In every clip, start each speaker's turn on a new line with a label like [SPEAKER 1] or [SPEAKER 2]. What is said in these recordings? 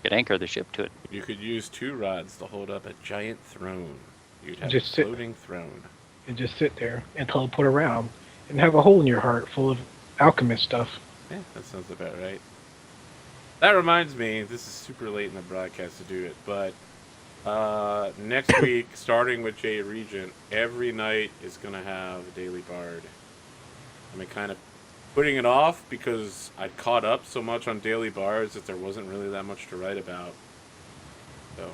[SPEAKER 1] Could anchor the ship to it.
[SPEAKER 2] You could use 2 rods to hold up a giant throne. You'd have
[SPEAKER 3] Just
[SPEAKER 2] a
[SPEAKER 3] sit
[SPEAKER 2] floating throne.
[SPEAKER 3] and just sit there and teleport around and have a hole in your heart full of alchemist stuff.
[SPEAKER 2] Yeah, that sounds about right. That reminds me, this is super late in the broadcast to do it, but next week, starting with Jay Regent, every night is going to have a Daily Bard. I mean, kind of putting it off because I'd caught up so much on Daily Bards that there wasn't really that much to write about. So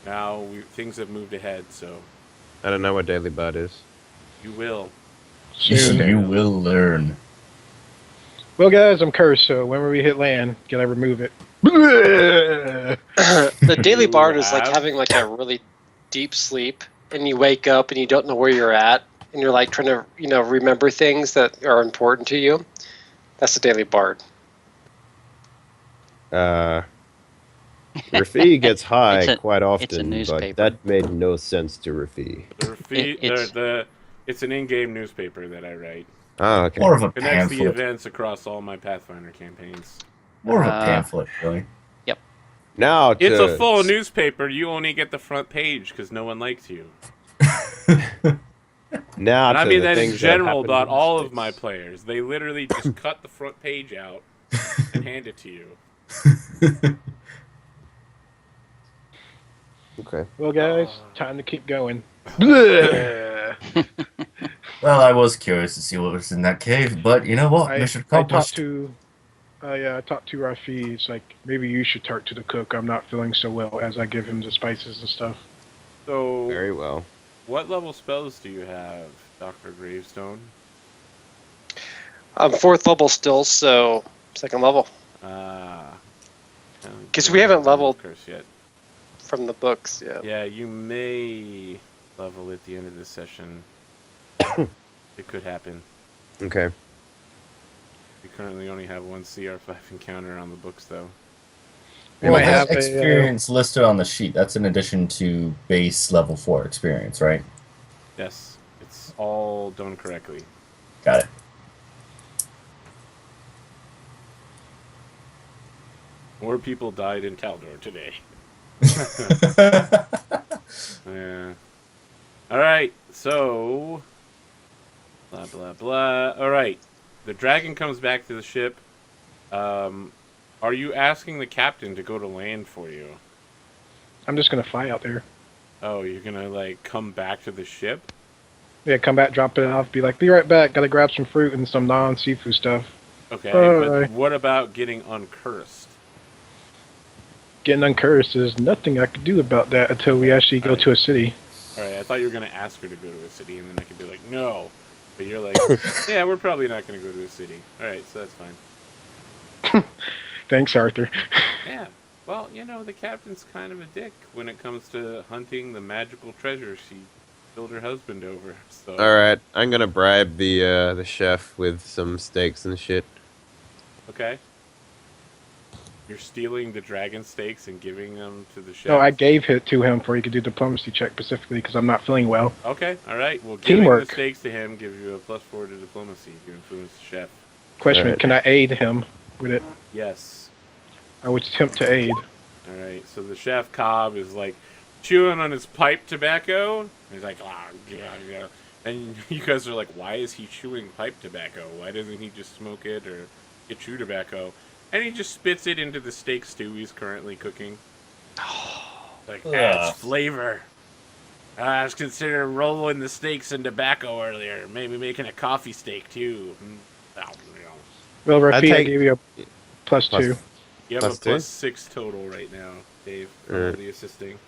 [SPEAKER 2] now things have moved ahead, so
[SPEAKER 4] I don't know what Daily Bud is.
[SPEAKER 2] you will.
[SPEAKER 3] Soon.
[SPEAKER 5] You will learn.
[SPEAKER 3] Well, guys, I'm cursed, so whenever we hit land, can I remove it?
[SPEAKER 6] The Daily
[SPEAKER 2] You
[SPEAKER 6] Bard is like
[SPEAKER 2] have-
[SPEAKER 6] having like a really deep sleep, and you wake up and you don't know where you're at, and you're like trying to, remember things that are important to you. That's the Daily Bard.
[SPEAKER 4] Rafi gets high
[SPEAKER 1] It's a
[SPEAKER 4] quite often, but
[SPEAKER 1] newspaper.
[SPEAKER 4] that made no sense to Rafi.
[SPEAKER 2] It's an in-game newspaper that I write.
[SPEAKER 4] Oh, okay.
[SPEAKER 5] More of a
[SPEAKER 2] Connects the
[SPEAKER 5] pamphlet.
[SPEAKER 2] events across all my Pathfinder campaigns.
[SPEAKER 5] More of a pamphlet, really.
[SPEAKER 4] Now
[SPEAKER 2] It's a full newspaper. You only get the front page because no one likes you.
[SPEAKER 4] Now,
[SPEAKER 2] And I
[SPEAKER 4] to
[SPEAKER 2] mean
[SPEAKER 4] the
[SPEAKER 2] that in
[SPEAKER 4] things
[SPEAKER 2] general
[SPEAKER 4] happened
[SPEAKER 2] about
[SPEAKER 4] in the
[SPEAKER 2] all of
[SPEAKER 4] States.
[SPEAKER 2] my players. They literally just cut the front page out and hand it to you.
[SPEAKER 4] Okay.
[SPEAKER 3] Well, guys, time to keep going. Bleh.
[SPEAKER 5] Well, I was curious to see what was in that cave, but you know what? Mission
[SPEAKER 3] I talked
[SPEAKER 5] accomplished.
[SPEAKER 3] to Rafi. It's like, maybe you should talk to the cook. I'm not feeling so well as I give him the spices and stuff.
[SPEAKER 2] So,
[SPEAKER 4] Very well.
[SPEAKER 2] what level spells do you have, Dr. Gravestone?
[SPEAKER 6] I'm 4th level still, so 2nd level Guess we haven't leveled-
[SPEAKER 2] curse yet.
[SPEAKER 6] from the books. Yeah.
[SPEAKER 2] Yeah, you may level at the end of this session. It could happen.
[SPEAKER 4] Okay.
[SPEAKER 2] We currently only have 1 CR5 encounter on the books, though.
[SPEAKER 3] We
[SPEAKER 5] Well,
[SPEAKER 3] might
[SPEAKER 5] there's
[SPEAKER 3] have a,
[SPEAKER 5] experience listed on the sheet. That's in addition to base level 4 experience, right?
[SPEAKER 2] Yes, it's all done correctly.
[SPEAKER 5] Got it.
[SPEAKER 2] More people died in Taldor today. Yeah. Alright, so... Blah, blah, blah. Alright. The dragon comes back to the ship. Are you asking the captain to go to land for you?
[SPEAKER 3] I'm just gonna fly out there.
[SPEAKER 2] Oh, you're gonna, like, come back to the ship?
[SPEAKER 3] Yeah, come back, drop it off, be like, be right back. Gotta grab some fruit and some non-seafood stuff.
[SPEAKER 2] Okay,
[SPEAKER 3] Bye.
[SPEAKER 2] but what about getting uncursed?
[SPEAKER 3] Getting uncursed, there's nothing I could do about that until we actually go to a city.
[SPEAKER 2] Alright, I thought you were gonna ask her to go to a city, and then I could be like, no. But you're like, yeah, we're probably not gonna go to a city. Alright, so that's fine.
[SPEAKER 3] Thanks, Arthur.
[SPEAKER 2] Yeah. Well, the captain's kind of a dick when it comes to hunting the magical treasure she killed her husband over. So
[SPEAKER 4] All right. I'm gonna bribe the chef with some steaks and shit.
[SPEAKER 2] Okay. You're stealing the dragon steaks and giving them to the chef.
[SPEAKER 3] No, I gave it to him for he could do diplomacy check specifically because I'm not feeling well.
[SPEAKER 2] Okay, all right. Well, giving
[SPEAKER 3] Teamwork.
[SPEAKER 2] the steaks to him gives you a +4 to diplomacy. You influence the chef.
[SPEAKER 3] Question,
[SPEAKER 4] Alright.
[SPEAKER 3] can I aid him with it?
[SPEAKER 2] Yes.
[SPEAKER 3] I would attempt to aid.
[SPEAKER 2] All right. So the chef Cobb is like chewing on his pipe tobacco. He's like, yeah. And you guys are like, why is he chewing pipe tobacco? Why doesn't he just smoke it or get chew tobacco? And he just spits it into the steak stew he's currently cooking. Like, adds flavor. I was considering rolling the steaks in tobacco earlier. Maybe making a coffee steak, too.
[SPEAKER 3] Well, Rafi, I
[SPEAKER 4] take-
[SPEAKER 3] gave you a +2.
[SPEAKER 2] You have a
[SPEAKER 4] +2?
[SPEAKER 2] +6 total right now, Dave, for all the assisting.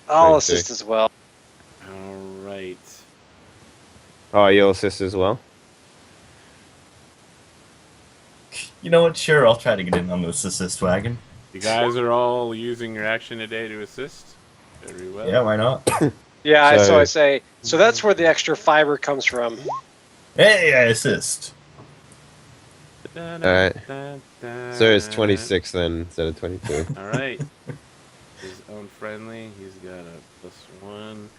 [SPEAKER 6] I'll
[SPEAKER 4] Great
[SPEAKER 6] assist
[SPEAKER 4] day.
[SPEAKER 6] as well.
[SPEAKER 2] All right.
[SPEAKER 4] Oh, you'll assist as well.
[SPEAKER 5] You know what? Sure, I'll try to get in on this assist wagon.
[SPEAKER 2] You guys are all using your action today to assist? Very well.
[SPEAKER 5] Yeah, why not?
[SPEAKER 6] Yeah,
[SPEAKER 4] So-
[SPEAKER 6] so I say. So that's where the extra fiber comes from.
[SPEAKER 5] Hey, I assist.
[SPEAKER 4] Alright. So it's 26 then instead of 22.
[SPEAKER 2] All right. His own friendly. He's got a +1.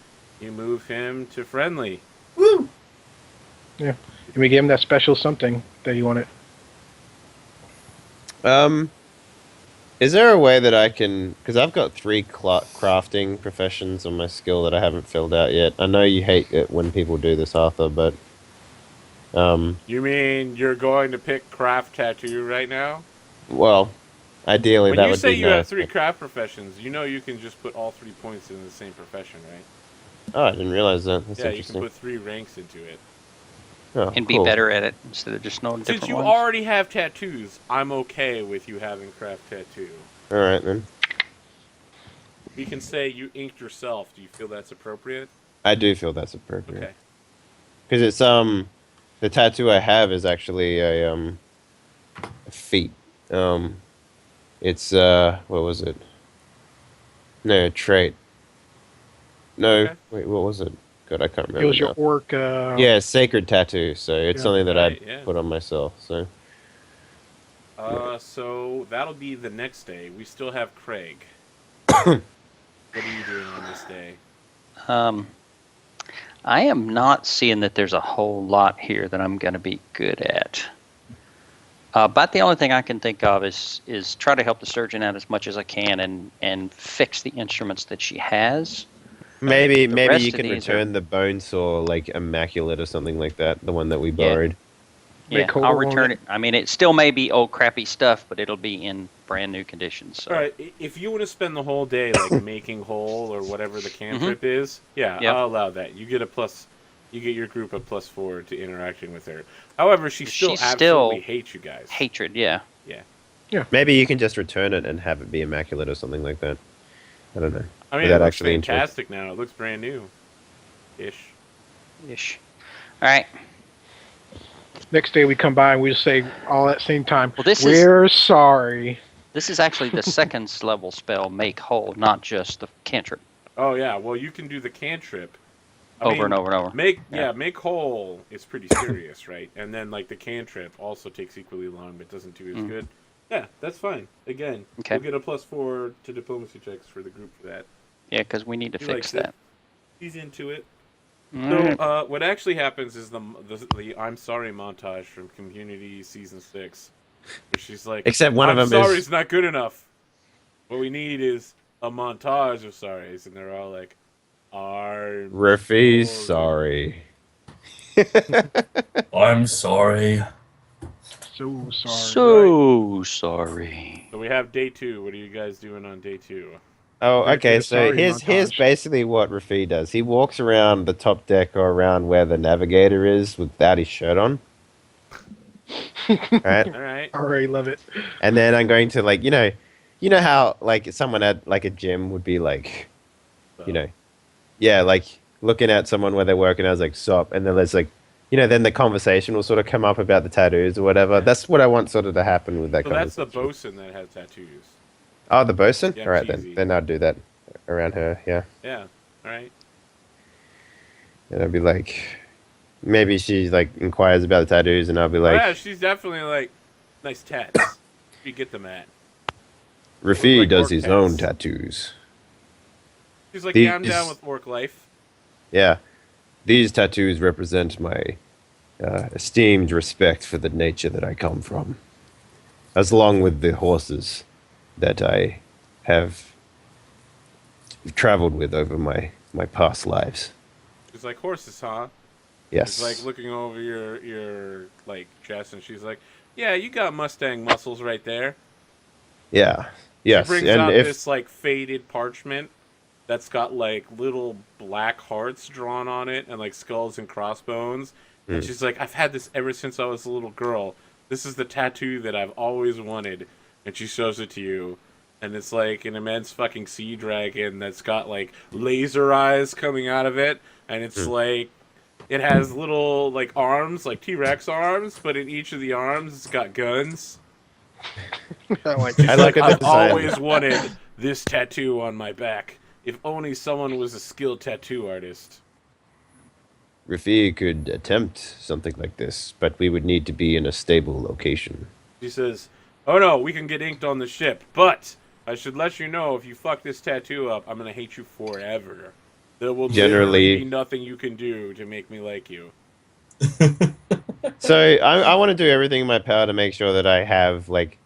[SPEAKER 2] You move him to friendly.
[SPEAKER 5] Woo!
[SPEAKER 3] And we gave him that special something that he wanted.
[SPEAKER 4] Is there a way that I can? Because I've got 3 crafting professions on my skill that I haven't filled out yet. I know you hate it when people do this, Arthur, but
[SPEAKER 2] You mean you're going to pick craft tattoo right now?
[SPEAKER 4] well, ideally
[SPEAKER 2] When
[SPEAKER 4] that
[SPEAKER 2] you
[SPEAKER 4] would
[SPEAKER 2] say
[SPEAKER 4] be
[SPEAKER 2] you have
[SPEAKER 4] nice.
[SPEAKER 2] 3 craft professions, you know you can just put all 3 points in the same profession, right?
[SPEAKER 4] Oh, I didn't realize that. That's
[SPEAKER 2] Yeah, you can
[SPEAKER 4] interesting.
[SPEAKER 2] put 3 ranks into it.
[SPEAKER 4] Oh,
[SPEAKER 1] And
[SPEAKER 4] cool.
[SPEAKER 1] be better at it instead of just knowing different
[SPEAKER 2] Since you
[SPEAKER 1] ones.
[SPEAKER 2] already have tattoos, I'm okay with you having craft tattoo.
[SPEAKER 4] All right then.
[SPEAKER 2] We can say you inked yourself. Do you feel that's appropriate?
[SPEAKER 4] I do feel that's appropriate.
[SPEAKER 2] Okay.
[SPEAKER 4] Because it's the tattoo I have is actually a feet. It's what was it? No, trait. No,
[SPEAKER 2] Okay.
[SPEAKER 4] wait, what was it? God, I can't remember.
[SPEAKER 3] It was your
[SPEAKER 4] now.
[SPEAKER 3] orc.
[SPEAKER 4] Yeah, sacred tattoo. So it's
[SPEAKER 3] Yeah.
[SPEAKER 4] something that
[SPEAKER 2] Right,
[SPEAKER 4] I
[SPEAKER 2] yeah.
[SPEAKER 4] put on myself. So
[SPEAKER 2] So that'll be the next day. We still have Craig. What are you doing on this day?
[SPEAKER 1] I am not seeing that there's a whole lot here that I'm going to be good at. But the only thing I can think of is try to help the surgeon out as much as I can and fix the instruments that she has.
[SPEAKER 4] maybe
[SPEAKER 1] The
[SPEAKER 4] maybe
[SPEAKER 1] rest
[SPEAKER 4] you
[SPEAKER 1] of
[SPEAKER 4] can
[SPEAKER 1] these
[SPEAKER 4] return the bone saw like immaculate or something like that. The one that we borrowed.
[SPEAKER 1] Yeah,
[SPEAKER 3] Make
[SPEAKER 1] I'll
[SPEAKER 3] hole on
[SPEAKER 1] return
[SPEAKER 3] it.
[SPEAKER 1] it. I mean, it still may be old crappy stuff, but it'll be in brand new conditions. So.
[SPEAKER 2] All right. If you want to spend the whole day like making whole or whatever the cantrip is, yeah,
[SPEAKER 1] Yep.
[SPEAKER 2] I'll allow that. You get a plus. You get your group a +4 to interacting with her. However, she still
[SPEAKER 1] She's
[SPEAKER 2] absolutely
[SPEAKER 1] still
[SPEAKER 2] hates you guys.
[SPEAKER 1] Hatred, yeah.
[SPEAKER 4] Maybe you can just return it and have it be immaculate or something like that. I don't know.
[SPEAKER 2] I mean,
[SPEAKER 4] Without
[SPEAKER 2] it looks
[SPEAKER 4] actually into it.
[SPEAKER 2] fantastic now. It looks brand new. Ish.
[SPEAKER 1] Ish. All right.
[SPEAKER 3] Next day we come by and we just say all at the same time.
[SPEAKER 1] Well, this is
[SPEAKER 3] We're sorry.
[SPEAKER 1] this is actually the second level spell, make whole, not just the cantrip.
[SPEAKER 2] Oh yeah. Well, you can do the cantrip. I
[SPEAKER 1] Over
[SPEAKER 2] mean,
[SPEAKER 1] and over and over.
[SPEAKER 2] Make whole is pretty serious, right? And then like the cantrip also takes equally long, but doesn't do as good. Yeah, that's fine. Again,
[SPEAKER 1] Okay.
[SPEAKER 2] we'll get a +4 to diplomacy checks for the group for that.
[SPEAKER 1] Yeah, because we need to
[SPEAKER 2] He
[SPEAKER 1] fix
[SPEAKER 2] likes it.
[SPEAKER 1] that.
[SPEAKER 2] He's into it.
[SPEAKER 1] Alright.
[SPEAKER 2] So, what actually happens is the I'm sorry montage from Community Season 6, where she's like,
[SPEAKER 4] Except one
[SPEAKER 2] I'm
[SPEAKER 4] of them
[SPEAKER 2] sorry
[SPEAKER 4] is
[SPEAKER 2] is not good enough. What we need is a montage of sorries, and they're all like, I'm
[SPEAKER 4] Rafi's sorry.
[SPEAKER 5] I'm sorry.
[SPEAKER 3] So sorry.
[SPEAKER 1] So sorry.
[SPEAKER 2] So we have day 2. What are you guys doing on day 2?
[SPEAKER 4] Oh,
[SPEAKER 3] Back to
[SPEAKER 4] okay.
[SPEAKER 3] the
[SPEAKER 4] So
[SPEAKER 3] sorry
[SPEAKER 4] here's
[SPEAKER 3] montage.
[SPEAKER 4] basically what Rafi does. He walks around the top deck or around where the navigator is without his shirt on. Right?
[SPEAKER 2] All right.
[SPEAKER 3] I already love it.
[SPEAKER 4] And then I'm going to like, you know how like someone at like a gym would be like, yeah, like looking at someone where they're working. I was like, stop. And then there's like, then the conversation will sort of come up about the tattoos or whatever. That's what I want sort of to happen with that
[SPEAKER 2] So that's the
[SPEAKER 4] conversation.
[SPEAKER 2] bosun that has tattoos.
[SPEAKER 4] Oh, the bosun?
[SPEAKER 2] Yeah,
[SPEAKER 4] All right,
[SPEAKER 2] cheesy.
[SPEAKER 4] then I'll do that around her, yeah.
[SPEAKER 2] Yeah. All right.
[SPEAKER 4] And I'll be like, maybe she like inquires about the tattoos, and I'll be like,
[SPEAKER 2] yeah, she's definitely like nice tats. You get them at.
[SPEAKER 4] Rafi
[SPEAKER 2] like
[SPEAKER 4] does
[SPEAKER 2] orc
[SPEAKER 4] his
[SPEAKER 2] pets.
[SPEAKER 4] own tattoos.
[SPEAKER 2] She's like,
[SPEAKER 4] These-
[SPEAKER 2] yeah, I'm down with orc life.
[SPEAKER 4] Yeah, these tattoos represent my esteemed respect for the nature that I come from, as along with the horses that I have traveled with over my past lives.
[SPEAKER 2] She's like, horses, huh?
[SPEAKER 4] Yes.
[SPEAKER 2] She's like looking over your like chest, and she's like, yeah, you got Mustang muscles right there.
[SPEAKER 4] Yeah. Yes.
[SPEAKER 2] She brings
[SPEAKER 4] And
[SPEAKER 2] out
[SPEAKER 4] if
[SPEAKER 2] this like faded parchment that's got like little black hearts drawn on it and like skulls and crossbones. And she's like, I've had this ever since I was a little girl. This is the tattoo that I've always wanted. And she shows it to you. And it's like an immense fucking sea dragon that's got like laser eyes coming out of it. And it's like, it has little like arms, like T-Rex arms, but in each of the arms it's got guns.
[SPEAKER 3] I like
[SPEAKER 2] She's
[SPEAKER 4] I
[SPEAKER 2] like,
[SPEAKER 4] look at the
[SPEAKER 2] I've
[SPEAKER 4] design.
[SPEAKER 2] always wanted this tattoo on my back. If only someone was a skilled tattoo artist.
[SPEAKER 4] Rafi could attempt something like this, but we would need to be in a stable location.
[SPEAKER 2] She says, oh no, we can get inked on the ship, but I should let you know if you fuck this tattoo up, I'm gonna hate you forever. There will
[SPEAKER 4] Generally-
[SPEAKER 2] literally be nothing you can do to make me like you.
[SPEAKER 4] So I want to do everything in my power to make sure that I have like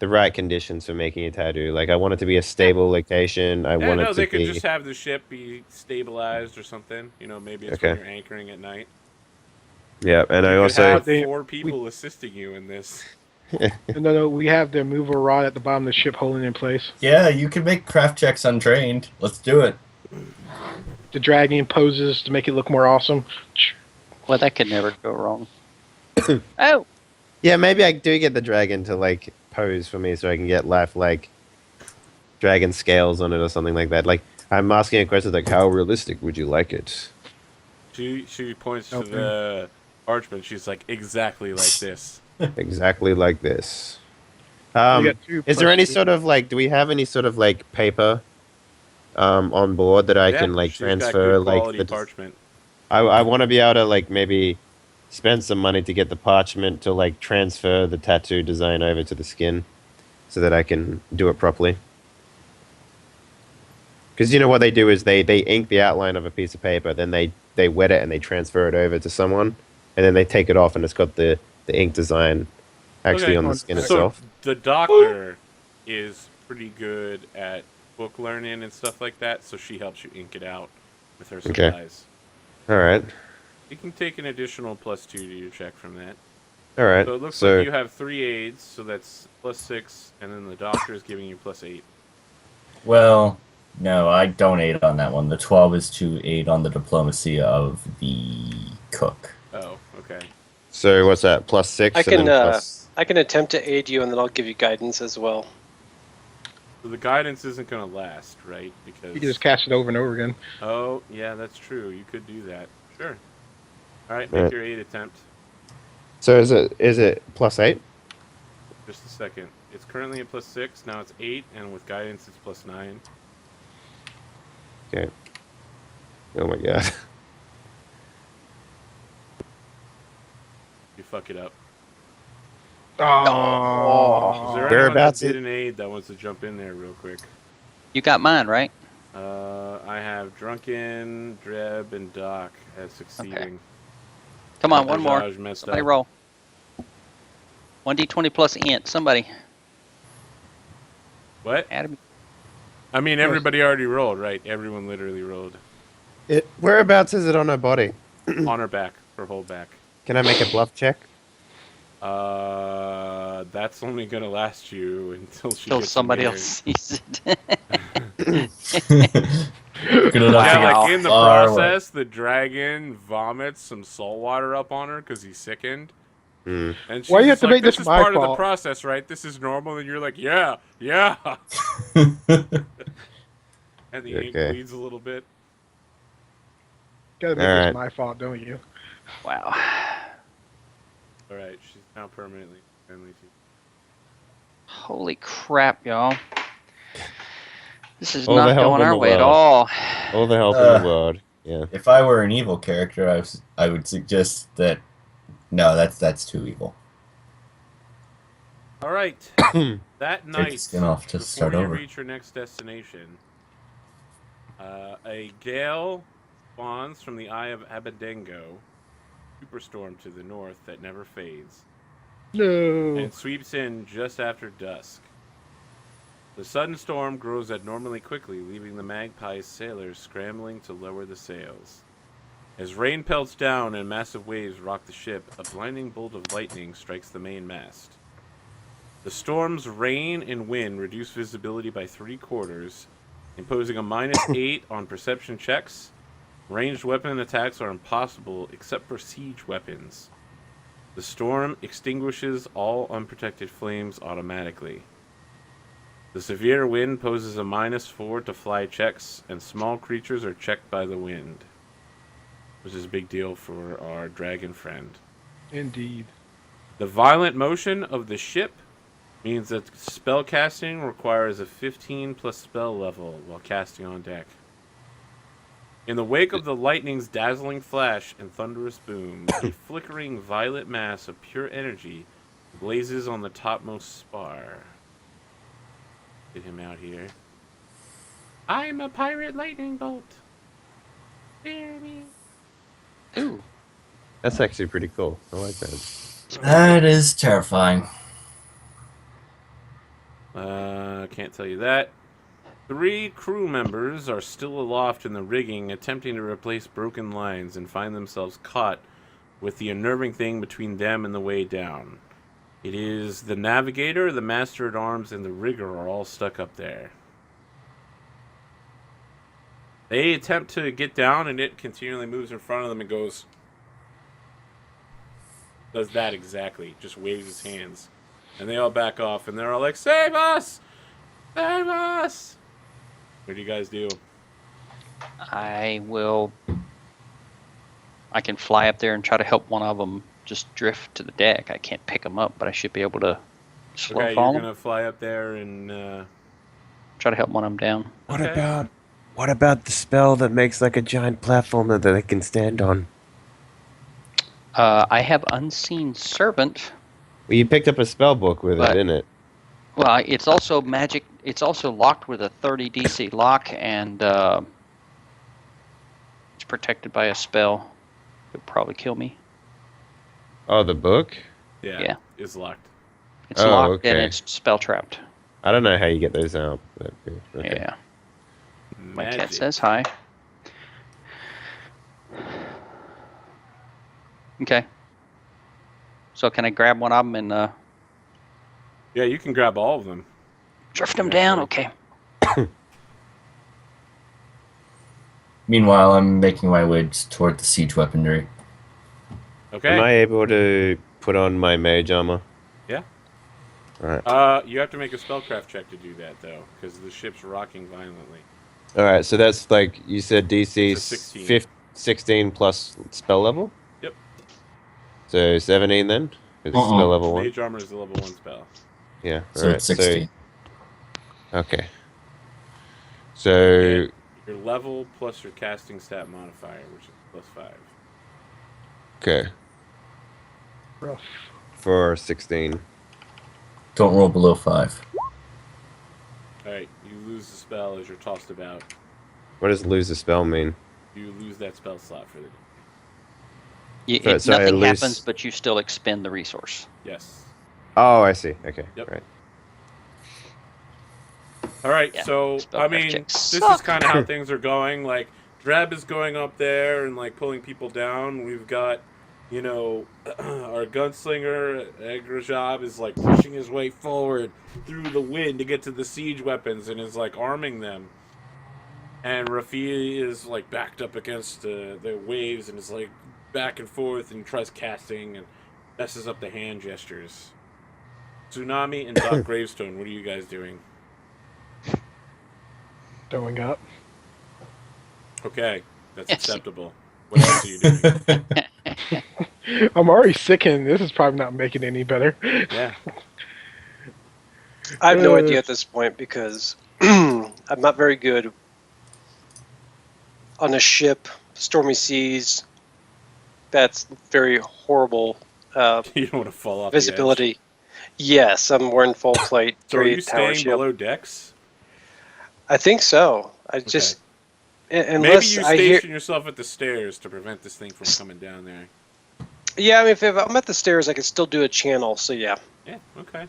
[SPEAKER 4] the right conditions for making a tattoo. Like I want it to be a stable location. I
[SPEAKER 2] Yeah,
[SPEAKER 4] want
[SPEAKER 2] no,
[SPEAKER 4] it
[SPEAKER 2] they
[SPEAKER 4] to
[SPEAKER 2] could
[SPEAKER 4] be
[SPEAKER 2] just have the ship be stabilized or something. You know, maybe it's when
[SPEAKER 4] Okay.
[SPEAKER 2] you're anchoring at night.
[SPEAKER 4] yeah, and I
[SPEAKER 2] You could
[SPEAKER 4] also
[SPEAKER 2] have
[SPEAKER 3] They-
[SPEAKER 2] 4 people assisting you in this.
[SPEAKER 3] No, we have the mover rod at the bottom of the ship holding it in place.
[SPEAKER 5] Yeah, you can make craft checks untrained. Let's do it.
[SPEAKER 3] The dragging poses to make it look more awesome.
[SPEAKER 1] Well, that could never go wrong. Oh,
[SPEAKER 4] yeah, maybe I do get the dragon to like pose for me so I can get like dragon scales on it or something like that. Like I'm asking a question like, how realistic would you like it?
[SPEAKER 2] She points to
[SPEAKER 3] Okay.
[SPEAKER 2] the parchment. She's like, exactly like this.
[SPEAKER 4] Exactly like this.
[SPEAKER 3] We got 2
[SPEAKER 4] Is there
[SPEAKER 3] plus
[SPEAKER 4] any
[SPEAKER 3] 2.
[SPEAKER 4] sort of like? Do we have any sort of like paper on board that I
[SPEAKER 2] Yeah,
[SPEAKER 4] can like
[SPEAKER 2] she's got
[SPEAKER 4] transfer
[SPEAKER 2] good
[SPEAKER 4] like
[SPEAKER 2] quality
[SPEAKER 4] the?
[SPEAKER 2] parchment.
[SPEAKER 4] I want to be able to like maybe spend some money to get the parchment to like transfer the tattoo design over to the skin, so that I can do it properly. Because you know what they do is they ink the outline of a piece of paper, then they wet it and they transfer it over to someone, and then they take it off and it's got the ink design actually
[SPEAKER 2] Okay.
[SPEAKER 4] on the skin
[SPEAKER 2] So
[SPEAKER 4] itself.
[SPEAKER 2] the doctor is pretty good at book learning and stuff like that, so she helps you ink it out with her
[SPEAKER 4] Okay.
[SPEAKER 2] supplies.
[SPEAKER 4] All right,
[SPEAKER 2] You can take an additional +2 to your check from that.
[SPEAKER 4] all right.
[SPEAKER 2] So it looks like you have 3 aids, so that's +6, and then the doctor is giving you +8.
[SPEAKER 5] Well, no, I don't aid on that one. The 12 is to aid on the diplomacy of the cook.
[SPEAKER 2] Oh, okay.
[SPEAKER 4] So what's that? +6.
[SPEAKER 6] I
[SPEAKER 4] and
[SPEAKER 6] can
[SPEAKER 4] then plus...
[SPEAKER 6] I can attempt to aid you, and then I'll give you guidance as well.
[SPEAKER 2] So the guidance isn't going to last, right? Because
[SPEAKER 3] You can just cast it over and over again.
[SPEAKER 2] oh, yeah, that's true. You could do that. Sure. All right,
[SPEAKER 4] Right.
[SPEAKER 2] make your aid attempt.
[SPEAKER 4] So is it +8?
[SPEAKER 2] Just a second. It's currently at +6. Now it's 8, and with guidance, it's +9.
[SPEAKER 4] Okay. Oh my god.
[SPEAKER 2] You fuck it up.
[SPEAKER 3] Oh.
[SPEAKER 2] Is there
[SPEAKER 4] Whereabouts
[SPEAKER 2] anyone that
[SPEAKER 4] it-
[SPEAKER 2] did an aid that wants to jump in there real quick?
[SPEAKER 1] you got mine, right?
[SPEAKER 2] I have Drunken, Dreb, and Doc as succeeding.
[SPEAKER 1] Come on, one more.
[SPEAKER 2] Raj messed
[SPEAKER 1] Somebody
[SPEAKER 2] up.
[SPEAKER 1] roll. 1d20 plus int. Somebody.
[SPEAKER 2] What?
[SPEAKER 1] Adam.
[SPEAKER 2] I mean, everybody already rolled, right? Everyone literally rolled.
[SPEAKER 4] Whereabouts is it on her body?
[SPEAKER 2] On her back, her whole back.
[SPEAKER 4] Can I make a bluff check?
[SPEAKER 2] That's only gonna last you until she
[SPEAKER 1] Till
[SPEAKER 2] gets
[SPEAKER 1] somebody
[SPEAKER 2] in
[SPEAKER 1] else sees it.
[SPEAKER 5] Good enough
[SPEAKER 2] Yeah,
[SPEAKER 5] to get
[SPEAKER 2] like in the
[SPEAKER 5] far away.
[SPEAKER 2] process, the dragon vomits some salt water up on her because he's sickened.
[SPEAKER 4] Hmm.
[SPEAKER 2] And she's
[SPEAKER 3] Why you have
[SPEAKER 2] just
[SPEAKER 3] to
[SPEAKER 2] like,
[SPEAKER 3] make this
[SPEAKER 2] is
[SPEAKER 3] my
[SPEAKER 2] part of the
[SPEAKER 3] fault?"
[SPEAKER 2] process, right? This is normal, and you're like, yeah, yeah. And the ink
[SPEAKER 4] Okay.
[SPEAKER 2] bleeds a little bit.
[SPEAKER 3] Gotta make
[SPEAKER 4] Alright.
[SPEAKER 3] this my fault, don't you?
[SPEAKER 1] Wow.
[SPEAKER 2] All right, she's now permanently friendly to you.
[SPEAKER 1] Holy crap, y'all. This is
[SPEAKER 4] All the
[SPEAKER 1] not
[SPEAKER 4] help
[SPEAKER 1] going
[SPEAKER 4] in
[SPEAKER 1] our
[SPEAKER 4] the
[SPEAKER 1] way at
[SPEAKER 4] world.
[SPEAKER 1] all.
[SPEAKER 4] All the help in the world. Yeah.
[SPEAKER 5] If I were an evil character, I would suggest that no, that's too evil.
[SPEAKER 2] All right. That
[SPEAKER 5] the
[SPEAKER 2] night,
[SPEAKER 5] skin off to
[SPEAKER 2] before
[SPEAKER 5] start
[SPEAKER 2] you
[SPEAKER 5] over.
[SPEAKER 2] reach your next destination, a gale spawns from the Eye of Abadengo, superstorm to the north that never fades,
[SPEAKER 3] No.
[SPEAKER 2] and sweeps in just after dusk. The sudden storm grows abnormally quickly, leaving the Magpie's sailors scrambling to lower the sails. As rain pelts down and massive waves rock the ship, a blinding bolt of lightning strikes the main mast. The storm's rain and wind reduce visibility by 3/4, imposing a -8 on perception checks. Ranged weapon attacks are impossible except for siege weapons. The storm extinguishes all unprotected flames automatically. The severe wind poses a -4 to fly checks, and small creatures are checked by the wind, which is a big deal for our dragon friend.
[SPEAKER 3] Indeed.
[SPEAKER 2] The violent motion of the ship means that spell casting requires a 15 plus spell level while casting on deck. In the wake of the lightning's dazzling flash and thunderous boom, a flickering violet mass of pure energy blazes on the topmost spar. Get him out here. I'm a pirate lightning bolt. Hear me.
[SPEAKER 1] Ooh.
[SPEAKER 4] That's actually pretty cool. I like that.
[SPEAKER 5] That is terrifying.
[SPEAKER 2] can't tell you that. 3 crew members are still aloft in the rigging, attempting to replace broken lines and find themselves caught with the unnerving thing between them and the way down. It is the navigator, the master-at-arms, and the rigger are all stuck up there. They attempt to get down, and it continually moves in front of them and does that exactly. Just waves his hands. And they all back off, and they're all like, "Save us! Save us!" What do you guys do?
[SPEAKER 1] I can fly up there and try to help one of them just drift to the deck. I can't pick them up, but I should be able to slow
[SPEAKER 2] Okay,
[SPEAKER 1] fall
[SPEAKER 2] you're
[SPEAKER 1] them.
[SPEAKER 2] gonna fly up there and
[SPEAKER 1] Try to help one of them down.
[SPEAKER 2] Okay.
[SPEAKER 4] What about the spell that makes like a giant platform that they can stand on?
[SPEAKER 1] I have Unseen Servant.
[SPEAKER 4] Well, you picked up a spell book with it,
[SPEAKER 1] But-
[SPEAKER 4] didn't it?
[SPEAKER 1] Well, it's also magic. It's also locked with a 30 DC lock, and it's protected by a spell. It would probably kill me.
[SPEAKER 4] Oh, the book?
[SPEAKER 1] Yeah.
[SPEAKER 2] It's locked.
[SPEAKER 1] It's
[SPEAKER 4] Oh,
[SPEAKER 1] locked and
[SPEAKER 4] okay.
[SPEAKER 1] it's spell trapped.
[SPEAKER 4] I don't know how you get those out. But, okay.
[SPEAKER 1] Yeah. My cat
[SPEAKER 2] Magic.
[SPEAKER 1] says hi. Okay. So can I grab one of them and
[SPEAKER 2] Yeah, you can grab all of them.
[SPEAKER 1] drift them down? Okay.
[SPEAKER 5] Meanwhile, I'm making my way toward the siege weaponry.
[SPEAKER 2] Okay.
[SPEAKER 4] Am I able to put on my mage armor?
[SPEAKER 2] Yeah.
[SPEAKER 4] Alright.
[SPEAKER 2] You have to make a spellcraft check to do that, though, because the ship's rocking violently.
[SPEAKER 4] Alright, so that's like, you said DC
[SPEAKER 2] It's a 16.
[SPEAKER 4] 16 plus spell level?
[SPEAKER 2] Yep.
[SPEAKER 4] So 17 then? It's spell level 1?
[SPEAKER 2] Mage armor is the level 1 spell.
[SPEAKER 4] Yeah,
[SPEAKER 5] So
[SPEAKER 4] alright.
[SPEAKER 5] it's 16.
[SPEAKER 4] Okay. So,
[SPEAKER 2] Your level plus your casting stat modifier, which is plus 5.
[SPEAKER 4] okay.
[SPEAKER 3] Rough.
[SPEAKER 4] For 16.
[SPEAKER 5] Don't roll below 5.
[SPEAKER 2] Alright, you lose the spell as you're tossed about.
[SPEAKER 4] What does lose a spell mean?
[SPEAKER 2] You lose that spell slot for the
[SPEAKER 4] So I
[SPEAKER 1] Nothing
[SPEAKER 4] lose-
[SPEAKER 1] happens, but you still expend the resource.
[SPEAKER 2] Yes.
[SPEAKER 4] Oh, I see. Okay.
[SPEAKER 2] Yep.
[SPEAKER 4] Right.
[SPEAKER 2] Alright,
[SPEAKER 1] Yeah,
[SPEAKER 2] so,
[SPEAKER 1] spellcraft
[SPEAKER 2] I mean,
[SPEAKER 1] checks
[SPEAKER 2] this is
[SPEAKER 1] suck.
[SPEAKER 2] kind of how things are going. Like, Drab is going up there and, like, pulling people down. We've got, you know, our gunslinger, Agrajab, is, like, pushing his way forward through the wind to get to the siege weapons and is, like, arming them. And Rafi is, like, backed up against the waves and is, like, back and forth and tries casting and messes up the hand gestures. Tsunami and Doc Gravestone, what are you guys doing?
[SPEAKER 3] Going up.
[SPEAKER 2] Okay, that's
[SPEAKER 1] Yes.
[SPEAKER 2] acceptable. What else are you doing?
[SPEAKER 3] I'm already sickened. This is probably not making it any better.
[SPEAKER 2] Yeah.
[SPEAKER 6] I have no
[SPEAKER 3] Uh,
[SPEAKER 6] idea at this point because I'm not very good on a ship, stormy seas. That's very horrible
[SPEAKER 2] You don't want to fall off
[SPEAKER 6] visibility. Yes, I'm wearing full plate.
[SPEAKER 2] The edge. So are you
[SPEAKER 6] great tower
[SPEAKER 2] staying
[SPEAKER 6] shield.
[SPEAKER 2] below decks?
[SPEAKER 6] I think so. I just
[SPEAKER 2] Maybe
[SPEAKER 6] unless
[SPEAKER 2] you
[SPEAKER 6] I hear.
[SPEAKER 2] station yourself at the stairs to prevent this thing from coming down there.
[SPEAKER 6] Yeah, I mean, if I'm at the stairs, I can still do a channel. So yeah.
[SPEAKER 2] Yeah, okay.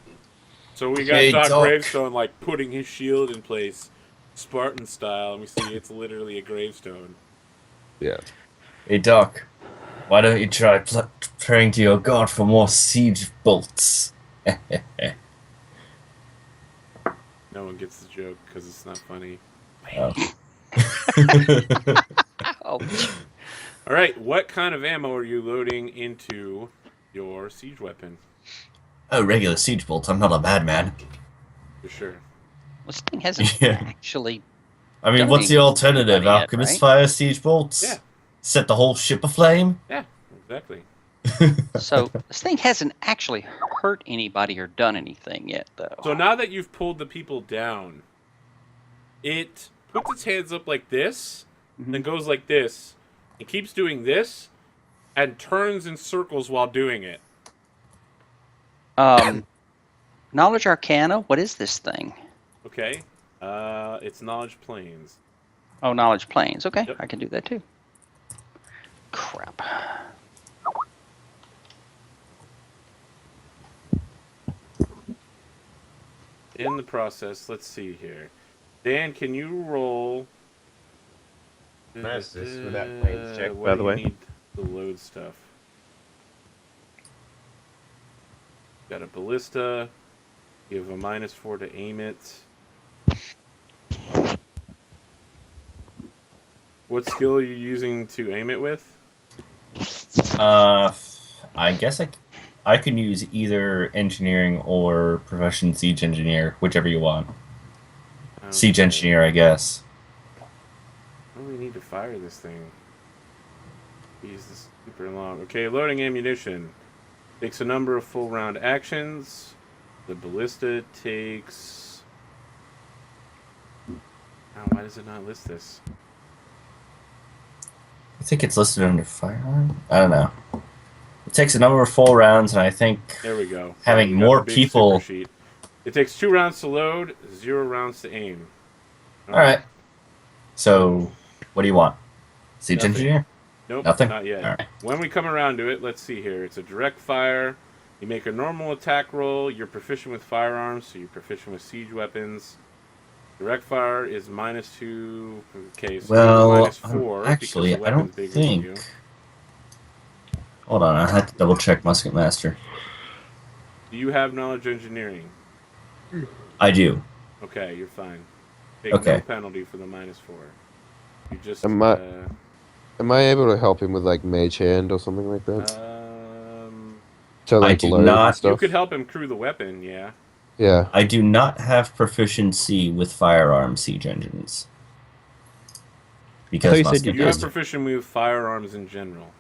[SPEAKER 2] So we got
[SPEAKER 5] Hey,
[SPEAKER 2] Doc
[SPEAKER 5] Doc.
[SPEAKER 2] Gravestone, like, putting his shield in place, Spartan style, and we see it's literally a gravestone.
[SPEAKER 4] Yeah.
[SPEAKER 5] Hey, Doc. Why don't you try praying to your god for more siege bolts?
[SPEAKER 2] No one gets the joke because it's not funny.
[SPEAKER 5] Oh.
[SPEAKER 1] Oh,
[SPEAKER 2] All right, what kind of ammo are you loading into your siege weapon?
[SPEAKER 5] Oh, regular siege bolts. I'm not a madman.
[SPEAKER 2] For sure.
[SPEAKER 1] this thing hasn't
[SPEAKER 5] Yeah.
[SPEAKER 1] actually.
[SPEAKER 5] I mean,
[SPEAKER 1] Don't
[SPEAKER 5] what's the
[SPEAKER 1] even
[SPEAKER 5] alternative?
[SPEAKER 1] anybody yet,
[SPEAKER 5] Alchemist
[SPEAKER 1] right?
[SPEAKER 5] fire siege bolts?
[SPEAKER 2] Yeah.
[SPEAKER 5] Set the whole ship aflame?
[SPEAKER 2] Yeah, exactly.
[SPEAKER 1] So this thing hasn't actually hurt anybody or done anything yet, though.
[SPEAKER 2] So now that you've pulled the people down, it puts its hands up like this, then goes like this, and keeps doing this, and turns in circles while doing it.
[SPEAKER 1] Knowledge Arcana. What is this thing?
[SPEAKER 2] Okay? It's Knowledge Planes.
[SPEAKER 1] Oh, Knowledge Planes. Okay,
[SPEAKER 2] Yep.
[SPEAKER 1] I can do that too. Crap.
[SPEAKER 2] in the process, let's see here. Dan, can you roll?
[SPEAKER 4] Can I assist with that planes check,
[SPEAKER 2] What
[SPEAKER 4] by
[SPEAKER 2] do
[SPEAKER 4] the
[SPEAKER 2] you
[SPEAKER 4] way?
[SPEAKER 2] need to load stuff? Got a ballista. You have a -4 to aim it. What skill are you using to aim it with?
[SPEAKER 5] I guess I can use either engineering or profession siege engineer, whichever you want. Siege
[SPEAKER 2] Okay.
[SPEAKER 5] engineer, I guess.
[SPEAKER 2] Oh, we need to fire this thing. Jeez, this is super long. Okay, loading ammunition. Takes a number of full round actions. The ballista takes... Oh, why does it not list this?
[SPEAKER 5] I think it's listed under firearm. I don't know. It takes a number of full rounds, and I think
[SPEAKER 2] There we go.
[SPEAKER 5] having
[SPEAKER 2] We got
[SPEAKER 5] more
[SPEAKER 2] the big
[SPEAKER 5] people.
[SPEAKER 2] super sheet. It takes 2 rounds to load, 0 rounds to aim.
[SPEAKER 5] All right. So, what do you want? Siege
[SPEAKER 2] Nothing.
[SPEAKER 5] engineer?
[SPEAKER 2] Nope,
[SPEAKER 5] Nothing?
[SPEAKER 2] not yet.
[SPEAKER 5] All right.
[SPEAKER 2] When we come around to it, let's see here. It's a direct fire. You make a normal attack roll. You're proficient with firearms, so you're proficient with siege weapons. Direct fire is -2. Okay, so
[SPEAKER 5] Well,
[SPEAKER 2] -4
[SPEAKER 5] actually,
[SPEAKER 2] because the
[SPEAKER 5] I don't
[SPEAKER 2] weapon's bigger than you.
[SPEAKER 5] think. Hold on, I had to double check Musket Master.
[SPEAKER 2] Do you have knowledge engineering?
[SPEAKER 5] I do.
[SPEAKER 2] Okay, you're fine. Take
[SPEAKER 5] Okay.
[SPEAKER 2] no penalty for the -4. You just
[SPEAKER 7] Am I able to help him with like mage hand or something like that? To
[SPEAKER 5] I
[SPEAKER 7] like
[SPEAKER 5] do
[SPEAKER 7] load and
[SPEAKER 5] not-
[SPEAKER 2] you
[SPEAKER 7] stuff.
[SPEAKER 2] could help him crew the weapon, yeah.
[SPEAKER 7] Yeah.
[SPEAKER 5] I do not have proficiency with firearm siege engines. Because
[SPEAKER 4] you said
[SPEAKER 5] Musket
[SPEAKER 4] you
[SPEAKER 2] You have
[SPEAKER 5] Master.
[SPEAKER 2] proficiency with firearms in general.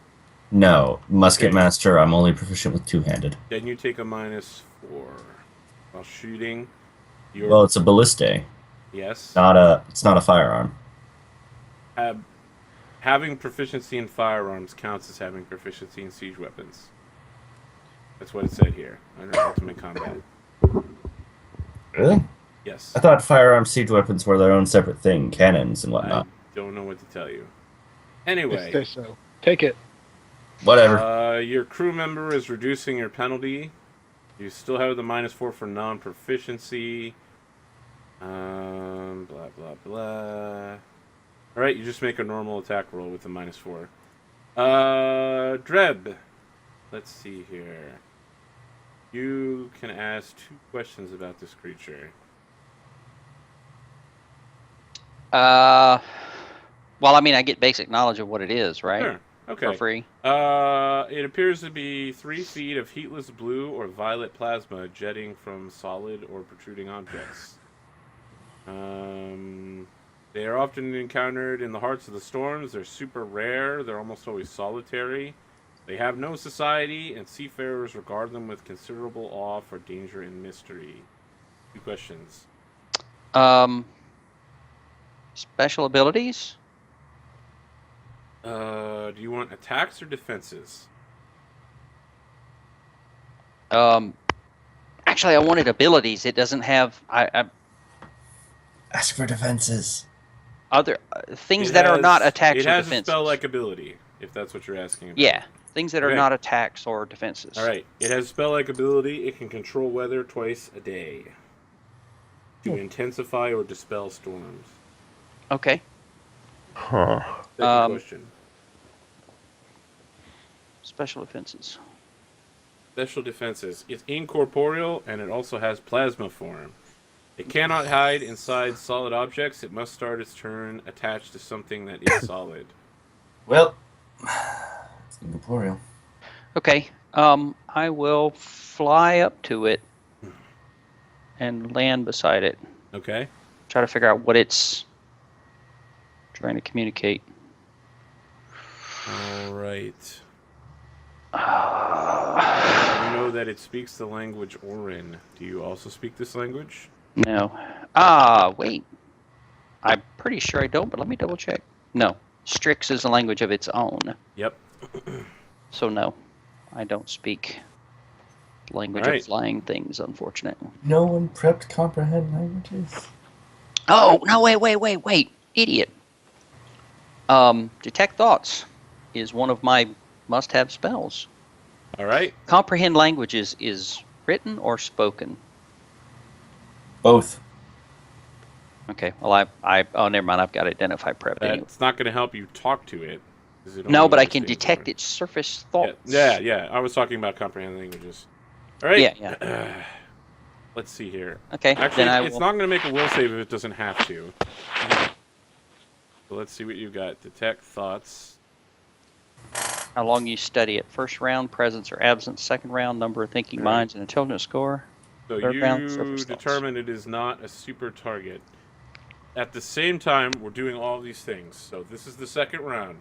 [SPEAKER 5] No, Musket
[SPEAKER 2] Okay.
[SPEAKER 5] Master, I'm only proficient with two-handed.
[SPEAKER 2] Then you take a -4 while shooting. Your
[SPEAKER 5] Well, it's a ballista.
[SPEAKER 2] yes.
[SPEAKER 5] It's not a firearm.
[SPEAKER 2] Having proficiency in firearms counts as having proficiency in siege weapons. That's what it said here under Ultimate Combat.
[SPEAKER 5] Really?
[SPEAKER 2] Yes.
[SPEAKER 5] I thought firearm siege weapons were their own separate thing, cannons and
[SPEAKER 2] I
[SPEAKER 5] whatnot.
[SPEAKER 2] don't know what to tell you.
[SPEAKER 3] They
[SPEAKER 2] Anyway,
[SPEAKER 3] say so. Take it.
[SPEAKER 5] Whatever.
[SPEAKER 2] your crew member is reducing your penalty. You still have the -4 for non-proficiency. Blah blah blah. All right, you just make a normal attack roll with the -4. Dreb. Let's see here. You can ask 2 questions about this creature.
[SPEAKER 1] Well, I mean, I get basic knowledge of what it is, right?
[SPEAKER 2] Sure. Okay.
[SPEAKER 1] For free.
[SPEAKER 2] It appears to be 3 feet of heatless blue or violet plasma jetting from solid or protruding objects. They are often encountered in the hearts of the storms. They're super rare. They're almost always solitary. They have no society, and seafarers regard them with considerable awe for danger and mystery. 2 questions.
[SPEAKER 1] Special abilities?
[SPEAKER 2] Do you want attacks or defenses?
[SPEAKER 1] Actually, I wanted abilities. It doesn't have
[SPEAKER 5] Ask for defenses.
[SPEAKER 1] other things
[SPEAKER 2] It
[SPEAKER 1] that are
[SPEAKER 2] has-
[SPEAKER 1] not attacks
[SPEAKER 2] It
[SPEAKER 1] or
[SPEAKER 2] has
[SPEAKER 1] defenses.
[SPEAKER 2] a spell-like ability, if that's what you're asking about.
[SPEAKER 1] Yeah, things that are
[SPEAKER 2] Okay.
[SPEAKER 1] not attacks or defenses.
[SPEAKER 2] All right. It has spell-like ability. It can control weather twice a day to intensify or dispel storms.
[SPEAKER 1] Okay.
[SPEAKER 4] Huh.
[SPEAKER 2] Second question.
[SPEAKER 1] Special defenses.
[SPEAKER 2] Special defenses. It's incorporeal, and it also has plasma form. It cannot hide inside solid objects. It must start its turn attached to something that is solid.
[SPEAKER 5] Well, it's incorporeal.
[SPEAKER 1] Okay. I will fly up to it and land beside it.
[SPEAKER 2] Okay?
[SPEAKER 1] Try to figure out what it's trying to communicate.
[SPEAKER 2] All right. You know that it speaks the language Orin. Do you also speak this language?
[SPEAKER 1] No. Wait. I'm pretty sure I don't, but let me double check. No. Strix is a language of its own.
[SPEAKER 2] Yep.
[SPEAKER 1] So no. I don't speak language
[SPEAKER 2] Alright.
[SPEAKER 1] of flying things, unfortunately.
[SPEAKER 5] No one prepped comprehend languages.
[SPEAKER 1] Oh, no, wait. Idiot. Detect thoughts is one of my must-have spells.
[SPEAKER 2] All right.
[SPEAKER 1] Comprehend languages is written or spoken.
[SPEAKER 5] Both.
[SPEAKER 1] Okay. Well, oh, never mind. I've got identify prep anyway.
[SPEAKER 2] That's not going to help you talk to it. 'cause it
[SPEAKER 1] No,
[SPEAKER 2] only
[SPEAKER 1] but I can
[SPEAKER 2] understands
[SPEAKER 1] detect
[SPEAKER 2] one.
[SPEAKER 1] its surface thoughts.
[SPEAKER 2] Yeah. I was talking about comprehend languages. All right.
[SPEAKER 1] Yeah.
[SPEAKER 2] Let's see here.
[SPEAKER 1] Okay.
[SPEAKER 2] Actually,
[SPEAKER 1] then
[SPEAKER 2] it's not going to make a will save if it doesn't have to. So let's see what you got. Detect thoughts.
[SPEAKER 1] How long you study it. First round, presence or absence. Second round, number of thinking
[SPEAKER 2] All right.
[SPEAKER 1] minds and intelligence score.
[SPEAKER 2] So
[SPEAKER 1] Third round,
[SPEAKER 2] you
[SPEAKER 1] surface thoughts.
[SPEAKER 2] determine it is not a super target. At the same time, we're doing all these things. So this is the second round.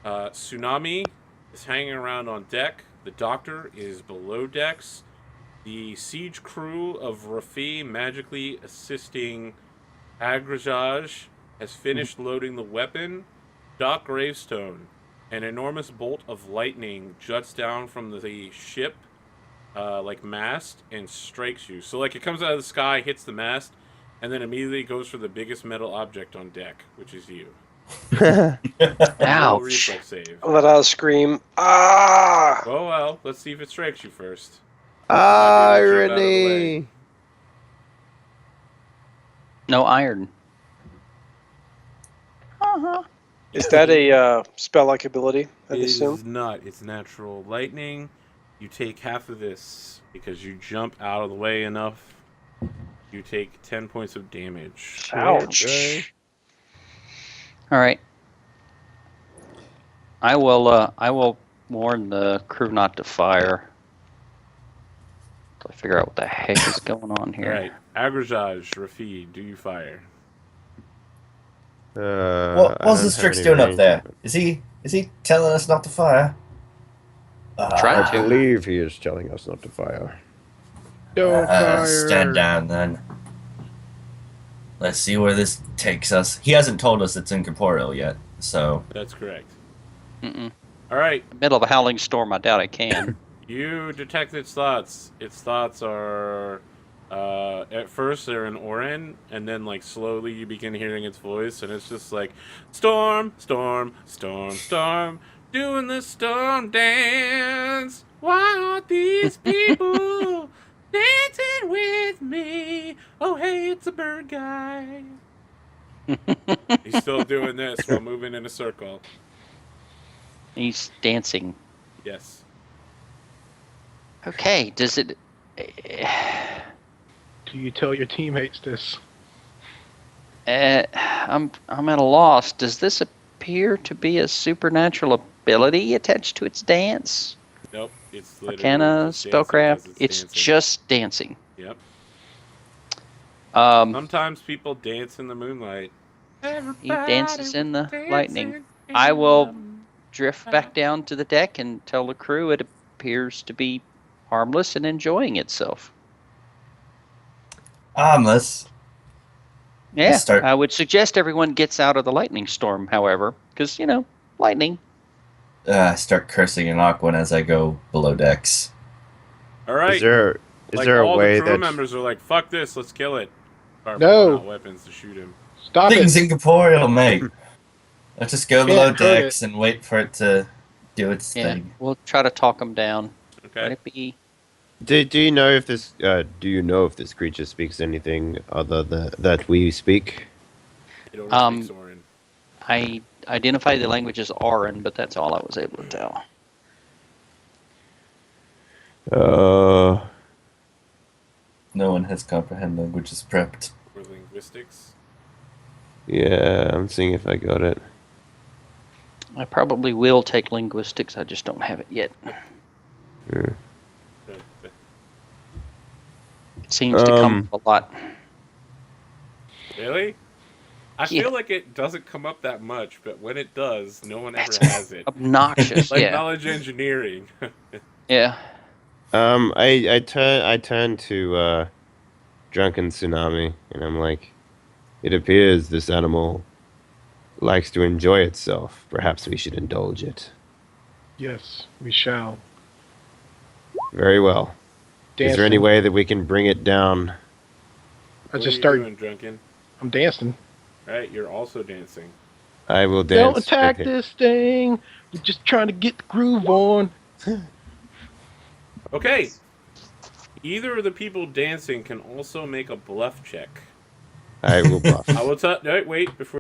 [SPEAKER 2] Tsunami is hanging around on deck. The doctor is below decks. The siege crew of Rafi magically assisting Agrajaj has finished loading the weapon. Doc Gravestone, an enormous bolt of lightning juts down from the ship, like mast, and strikes you. So like it comes out of the sky, hits the mast, and then immediately goes for the biggest metal object on deck, which is you. Roll a
[SPEAKER 1] Ouch.
[SPEAKER 2] reflex save.
[SPEAKER 6] Let out a scream. Ah!
[SPEAKER 2] Oh well, let's see if it strikes you first. You might be able to jump out of the way.
[SPEAKER 7] Irony.
[SPEAKER 1] No iron.
[SPEAKER 6] Is that a spell-like ability, I
[SPEAKER 2] It
[SPEAKER 6] assume?
[SPEAKER 2] is not. It's natural lightning. You take half of this because you jump out of the way enough. You take 10 points of damage.
[SPEAKER 6] Ouch.
[SPEAKER 7] Okay.
[SPEAKER 1] All right. I will warn the crew not to fire. Until I figure out what the heck is going on here.
[SPEAKER 2] All right, Agrajaj, Rafi, do you fire?
[SPEAKER 5] What's
[SPEAKER 4] I
[SPEAKER 5] the
[SPEAKER 4] don't
[SPEAKER 5] Strix
[SPEAKER 4] have any
[SPEAKER 5] doing up
[SPEAKER 4] range
[SPEAKER 5] there?
[SPEAKER 4] weapons.
[SPEAKER 5] Is he telling us not to fire?
[SPEAKER 1] Try
[SPEAKER 4] I
[SPEAKER 1] to.
[SPEAKER 4] believe he is telling us not to fire.
[SPEAKER 3] Don't fire.
[SPEAKER 5] Stand down then. Let's see where this takes us. He hasn't told us it's incorporeal yet, so
[SPEAKER 2] That's correct.
[SPEAKER 1] Mm-mm.
[SPEAKER 2] All right,
[SPEAKER 1] Middle of a howling storm. I doubt I can.
[SPEAKER 2] you detect its thoughts. Its thoughts are, at first they're in Orin, and then like slowly you begin hearing its voice, and it's just like, storm, storm, storm, storm, doing the storm dance. Why aren't these people dancing with me? Oh hey, it's a bird guy. He's still doing this while moving in a circle.
[SPEAKER 1] He's dancing.
[SPEAKER 2] Yes.
[SPEAKER 1] Okay. Does it?
[SPEAKER 3] Do you tell your teammates this?
[SPEAKER 1] I'm at a loss. Does this appear to be a supernatural ability attached to its dance?
[SPEAKER 2] Nope. It's literally
[SPEAKER 1] Arcana,
[SPEAKER 2] just dancing 'cause
[SPEAKER 1] spellcraft. It's
[SPEAKER 2] dancing.
[SPEAKER 1] just dancing.
[SPEAKER 2] Yep.
[SPEAKER 1] Um,
[SPEAKER 2] Sometimes people dance in the moonlight.
[SPEAKER 1] he dances in the lightning. I will drift back down to the deck and tell the crew it appears to be harmless and enjoying itself.
[SPEAKER 5] harmless.
[SPEAKER 1] Yeah,
[SPEAKER 5] Start-
[SPEAKER 1] I would suggest everyone gets out of the lightning storm, however, because, lightning.
[SPEAKER 5] Start cursing in Aquan as I go below decks.
[SPEAKER 2] All right.
[SPEAKER 4] Is there
[SPEAKER 2] like
[SPEAKER 4] a
[SPEAKER 2] all
[SPEAKER 4] way
[SPEAKER 2] the crew
[SPEAKER 4] that
[SPEAKER 2] members are like, "Fuck this, let's kill it." Start
[SPEAKER 3] No.
[SPEAKER 2] pulling out weapons to shoot him.
[SPEAKER 3] Stop
[SPEAKER 5] Things
[SPEAKER 3] it.
[SPEAKER 5] incorporeal, mate. Let's just go
[SPEAKER 3] Can't
[SPEAKER 5] below
[SPEAKER 3] hurt
[SPEAKER 5] decks and wait for it to do its
[SPEAKER 1] Yeah,
[SPEAKER 5] thing.
[SPEAKER 1] we'll try to talk them down. Let
[SPEAKER 2] Okay.
[SPEAKER 1] it be.
[SPEAKER 4] do you know if this creature speaks anything other than that we speak?
[SPEAKER 2] It only speaks Orin.
[SPEAKER 1] I identify the language as Auran, but that's all I was able to tell.
[SPEAKER 5] No one has comprehend languages prepped.
[SPEAKER 2] For linguistics.
[SPEAKER 4] Yeah, I'm seeing if I got it.
[SPEAKER 1] I probably will take linguistics. I just don't have it yet.
[SPEAKER 4] Yeah.
[SPEAKER 1] It seems to come up a lot.
[SPEAKER 2] Really? I
[SPEAKER 1] Yeah.
[SPEAKER 2] feel like it doesn't come up that much, but when it does, no one ever
[SPEAKER 1] It's
[SPEAKER 2] has it.
[SPEAKER 1] Obnoxious.
[SPEAKER 2] Like
[SPEAKER 1] Yeah.
[SPEAKER 2] knowledge engineering.
[SPEAKER 1] Yeah.
[SPEAKER 4] I turn to Drunken Tsunami, and I'm like, it appears this animal likes to enjoy itself. Perhaps we should indulge it.
[SPEAKER 3] Yes, we shall.
[SPEAKER 4] Very well. Is there any
[SPEAKER 3] Dancing.
[SPEAKER 4] way that we can bring it down?
[SPEAKER 3] I
[SPEAKER 2] What
[SPEAKER 3] just
[SPEAKER 2] are you
[SPEAKER 3] start.
[SPEAKER 2] doing, Drunken?
[SPEAKER 3] I'm dancing.
[SPEAKER 2] Right, you're also dancing.
[SPEAKER 4] I will
[SPEAKER 3] Don't
[SPEAKER 4] dance.
[SPEAKER 3] attack
[SPEAKER 4] with him.
[SPEAKER 3] this thing. We're just trying to get the groove on.
[SPEAKER 2] Okay. Either of the people dancing can also make a bluff check.
[SPEAKER 7] I will bluff.
[SPEAKER 2] I will tell. Wait, before